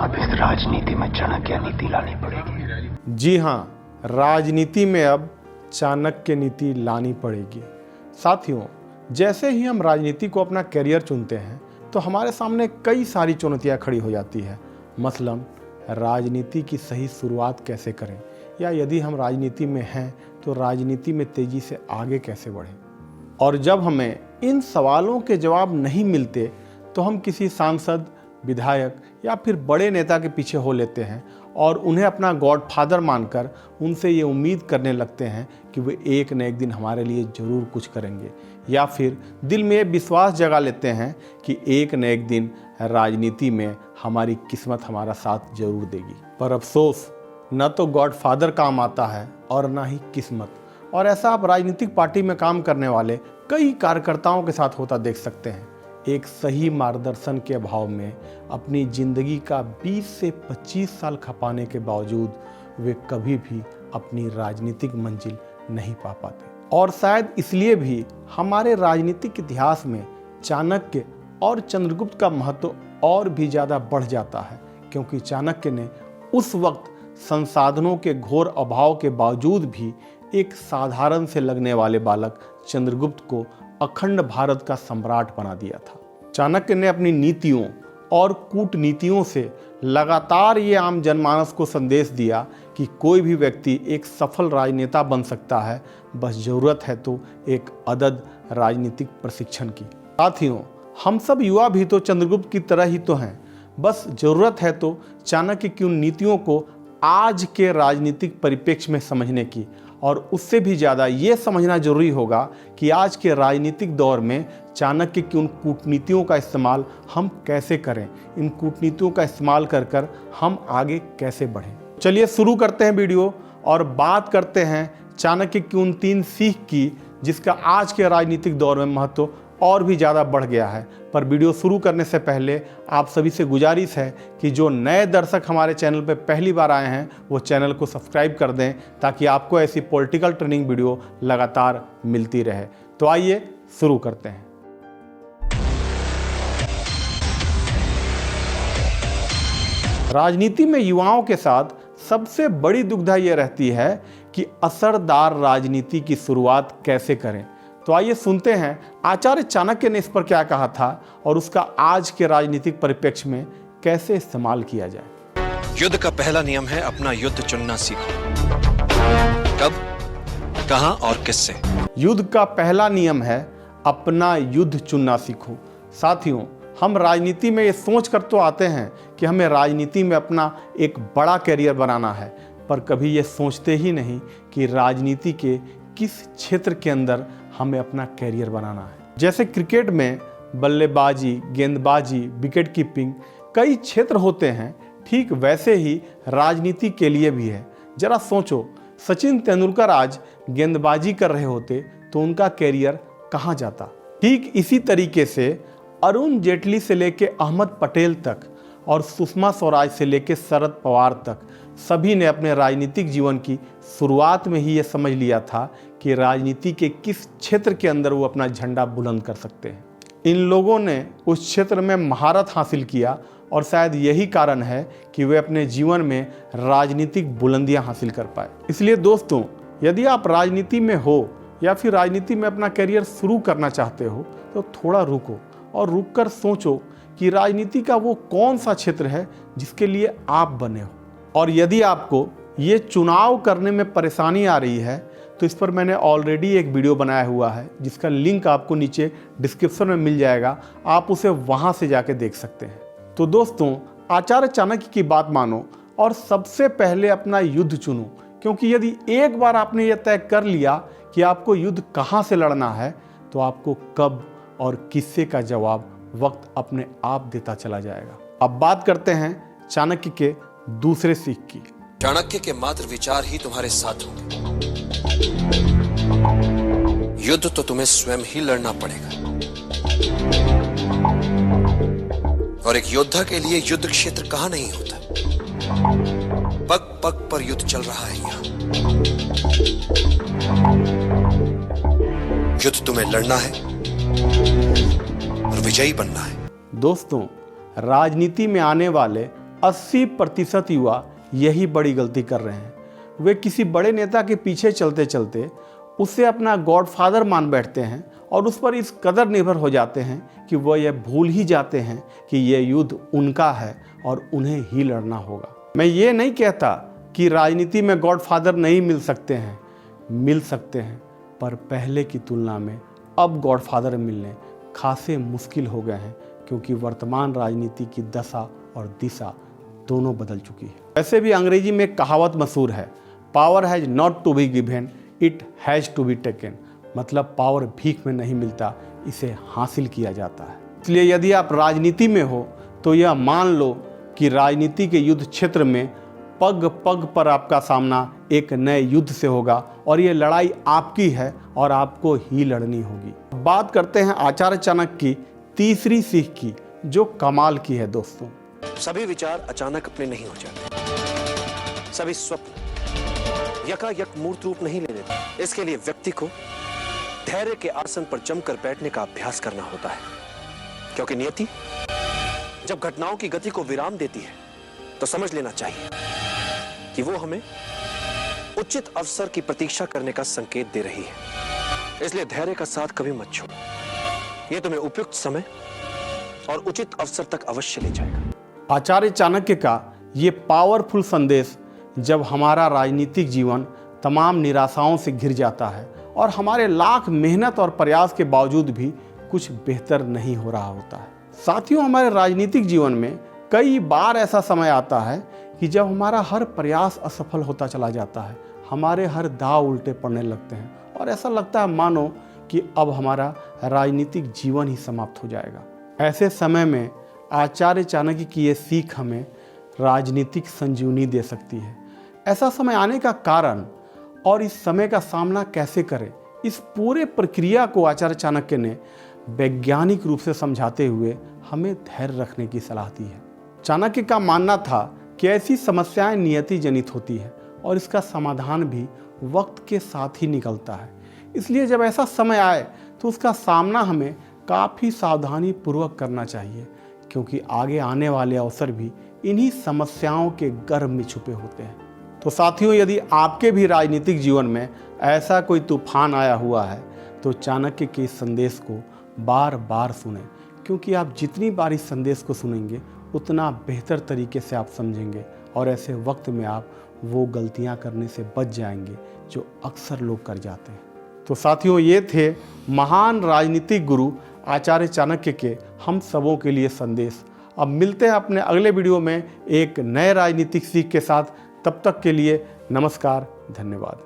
अब इस राजनीति में चाणक्य नीति लानी पड़ेगी। जी हाँ, राजनीति में अब चाणक्य नीति लानी पड़ेगी। साथियों, जैसे ही हम राजनीति को अपना करियर चुनते हैं तो हमारे सामने कई सारी चुनौतियां खड़ी हो जाती है। मसलन राजनीति की सही शुरुआत कैसे करें, या यदि हम राजनीति में हैं तो राजनीति में तेजी से आगे कैसे बढ़ें। और जब हमें इन सवालों के जवाब नहीं मिलते तो हम किसी सांसद, विधायक या फिर बड़े नेता के पीछे हो लेते हैं और उन्हें अपना गॉडफादर मानकर उनसे ये उम्मीद करने लगते हैं कि वे एक न एक दिन हमारे लिए ज़रूर कुछ करेंगे, या फिर दिल में ये विश्वास जगा लेते हैं कि एक न एक दिन राजनीति में हमारी किस्मत हमारा साथ जरूर देगी। पर अफसोस, न तो गॉडफादर काम आता है और ना ही किस्मत। और ऐसा आप राजनीतिक पार्टी में काम करने वाले कई कार्यकर्ताओं के साथ होता देख सकते हैं। एक सही मार्गदर्शन के अभाव में अपनी ज़िंदगी का 20 से 25 साल खपाने के बावजूद वे कभी भी अपनी राजनीतिक मंजिल नहीं पा पाते। और शायद इसलिए भी हमारे राजनीतिक इतिहास में चाणक्य और चंद्रगुप्त का महत्व और भी ज़्यादा बढ़ जाता है, क्योंकि चाणक्य ने उस वक्त संसाधनों के घोर अभाव के बावजूद भी एक साधारण से लगने वाले बालक चंद्रगुप्त को अखंड भारत का सम्राट बना दिया था। चाणक्य ने अपनी नीतियों और कूटनीतियों से लगातार ये आम जनमानस को संदेश दिया कि कोई भी व्यक्ति एक सफल राजनेता बन सकता है, बस ज़रूरत है तो एक अदद राजनीतिक प्रशिक्षण की। साथियों, हम सब युवा भी तो चंद्रगुप्त की तरह ही तो हैं, बस ज़रूरत है तो चाणक्य की उन नीतियों को आज के राजनीतिक परिप्रेक्ष्य में समझने की। और उससे भी ज़्यादा ये समझना जरूरी होगा कि आज के राजनीतिक दौर में चाणक्य की उन कूटनीतियों का इस्तेमाल हम कैसे करें, इन कूटनीतियों का इस्तेमाल कर कर हम आगे कैसे बढ़ें। चलिए शुरू करते हैं वीडियो और बात करते हैं चाणक्य की उन 3 सीख की, जिसका आज के राजनीतिक दौर में महत्व और भी ज़्यादा बढ़ गया है। पर वीडियो शुरू करने से पहले आप सभी से गुजारिश है कि जो नए दर्शक हमारे चैनल पर पहली बार आए हैं वो चैनल को सब्सक्राइब कर दें, ताकि आपको ऐसी पॉलिटिकल ट्रेनिंग वीडियो लगातार मिलती रहे। तो आइए शुरू करते हैं। राजनीति में युवाओं के साथ सबसे बड़ी दुविधा ये रहती है कि असरदार राजनीति की शुरुआत कैसे करें। तो आइए सुनते हैं आचार्य चाणक्य ने इस पर क्या कहा था और उसका आज के राजनीतिक परिप्रेक्ष्य में कैसे इस्तेमाल किया जाए। युद्ध का पहला नियम है अपना युद्ध चुनना सीखो। कब, कहां और किससे। युद्ध का पहला नियम है अपना युद्ध चुनना सीखो। साथियों, हम राजनीति में ये सोच कर तो आते हैं कि हमें राजनीति में अपना एक बड़ा करियर बनाना है, पर कभी ये सोचते ही नहीं कि राजनीति के किस क्षेत्र के अंदर हमें अपना करियर बनाना है। जैसे क्रिकेट में बल्लेबाजी, गेंदबाजी, विकेट कीपिंग कई क्षेत्र होते हैं, ठीक वैसे ही राजनीति के लिए भी है। जरा सोचो, सचिन तेंदुलकर आज गेंदबाजी कर रहे होते तो उनका करियर कहाँ जाता। ठीक इसी तरीके से अरुण जेटली से लेके अहमद पटेल तक और सुषमा स्वराज से लेके शरद पवार तक सभी ने अपने राजनीतिक जीवन की शुरुआत में ही ये समझ लिया था कि राजनीति के किस क्षेत्र के अंदर वो अपना झंडा बुलंद कर सकते हैं। इन लोगों ने उस क्षेत्र में महारत हासिल किया और शायद यही कारण है कि वे अपने जीवन में राजनीतिक बुलंदियां हासिल कर पाए। इसलिए दोस्तों, यदि आप राजनीति में हो या फिर राजनीति में अपना करियर शुरू करना चाहते हो तो थोड़ा रुको और रुक कर सोचो कि राजनीति का वो कौन सा क्षेत्र है जिसके लिए आप बने हो। और यदि आपको ये चुनाव करने में परेशानी आ रही है तो इस पर मैंने ऑलरेडी एक वीडियो बनाया हुआ है, जिसका लिंक आपको नीचे डिस्क्रिप्शन में मिल जाएगा, आप उसे वहाँ से जाके देख सकते हैं। तो दोस्तों, आचार्य चाणक्य की बात मानो और सबसे पहले अपना युद्ध चुनो, क्योंकि यदि एक बार आपने ये तय कर लिया कि आपको युद्ध कहाँ से लड़ना है तो आपको कब और किससे का जवाब वक्त अपने आप देता चला जाएगा। अब बात करते हैं चाणक्य के दूसरे सीख की। चाणक्य के मात्र विचार ही तुम्हारे साथ होंगे। युद्ध तो तुम्हें स्वयं ही लड़ना पड़ेगा, और एक योद्धा के लिए युद्ध क्षेत्र कहां नहीं होता। पग पग पर युद्ध चल रहा है यहां। युद्ध तुम्हें लड़ना है और विजयी बनना है। दोस्तों, राजनीति में आने वाले 80% युवा यही बड़ी गलती कर रहे हैं। वे किसी बड़े नेता के पीछे चलते चलते उसे अपना गॉडफादर मान बैठते हैं और उस पर इस कदर निर्भर हो जाते हैं कि वह यह भूल ही जाते हैं कि यह युद्ध उनका है और उन्हें ही लड़ना होगा। मैं ये नहीं कहता कि राजनीति में गॉडफादर नहीं मिल सकते हैं, मिल सकते हैं, पर पहले की तुलना में अब गॉडफादर मिलने खासे मुश्किल हो गए हैं, क्योंकि वर्तमान राजनीति की दशा और दिशा दोनों बदल चुकी है। वैसे भी अंग्रेजी में एक कहावत मशहूर है, power has not to be given, it has to be taken. मतलब पावर भीख में नहीं मिलता, इसे हासिल किया जाता है। इसलिए यदि आप राजनीति में हो तो यह मान लो कि राजनीति के युद्ध क्षेत्र में पग पग पर आपका सामना एक नए युद्ध से होगा और ये लड़ाई आपकी है और आपको ही लड़नी होगी। बात करते हैं आचार्य चाणक्य की तीसरी सीख की, जो कमाल की है दोस्तों। सभी विचार अचानक अपने नहीं हो जाते। सभी स्वप्न यकायक मूर्त रूप नहीं ले लेते। इसके लिए व्यक्ति को धैर्य के आसन पर जमकर बैठने का अभ्यास करना होता है, क्योंकि नियति जब घटनाओं की गति को विराम देती है तो समझ लेना चाहिए कि वो हमें उचित अवसर की प्रतीक्षा करने का संकेत दे रही है। इसलिए धैर्य का साथ कभी मत छोड़ो, ये तुम्हें उपयुक्त समय और उचित अवसर तक अवश्य ले जाएगा। आचार्य चाणक्य का ये पावरफुल संदेश जब हमारा राजनीतिक जीवन तमाम निराशाओं से घिर जाता है और हमारे लाख मेहनत और प्रयास के बावजूद भी कुछ बेहतर नहीं हो रहा होता है। साथियों, हमारे राजनीतिक जीवन में कई बार ऐसा समय आता है कि जब हमारा हर प्रयास असफल होता चला जाता है, हमारे हर दांव उल्टे पड़ने लगते हैं और ऐसा लगता है मानो कि अब हमारा राजनीतिक जीवन ही समाप्त हो जाएगा। ऐसे समय में आचार्य चाणक्य की ये सीख हमें राजनीतिक संजीवनी दे सकती है। ऐसा समय आने का कारण और इस समय का सामना कैसे करें, इस पूरे प्रक्रिया को आचार्य चाणक्य ने वैज्ञानिक रूप से समझाते हुए हमें धैर्य रखने की सलाह दी है। चाणक्य का मानना था कि ऐसी समस्याएं नियति जनित होती है और इसका समाधान भी वक्त के साथ ही निकलता है। इसलिए जब ऐसा समय आए तो उसका सामना हमें काफ़ी सावधानी पूर्वक करना चाहिए, क्योंकि आगे आने वाले अवसर भी इन्हीं समस्याओं के गर्भ में छुपे होते हैं। तो साथियों, यदि आपके भी राजनीतिक जीवन में ऐसा कोई तूफान आया हुआ है तो चाणक्य के इस संदेश को बार बार सुनें, क्योंकि आप जितनी बार इस संदेश को सुनेंगे उतना बेहतर तरीके से आप समझेंगे और ऐसे वक्त में आप वो गलतियां करने से बच जाएंगे जो अक्सर लोग कर जाते हैं। तो साथियों, ये थे महान राजनीतिक गुरु आचार्य चाणक्य के हम सबों के लिए संदेश। अब मिलते हैं अपने अगले वीडियो में एक नए राजनीतिक सीख के साथ। तब तक के लिए नमस्कार, धन्यवाद।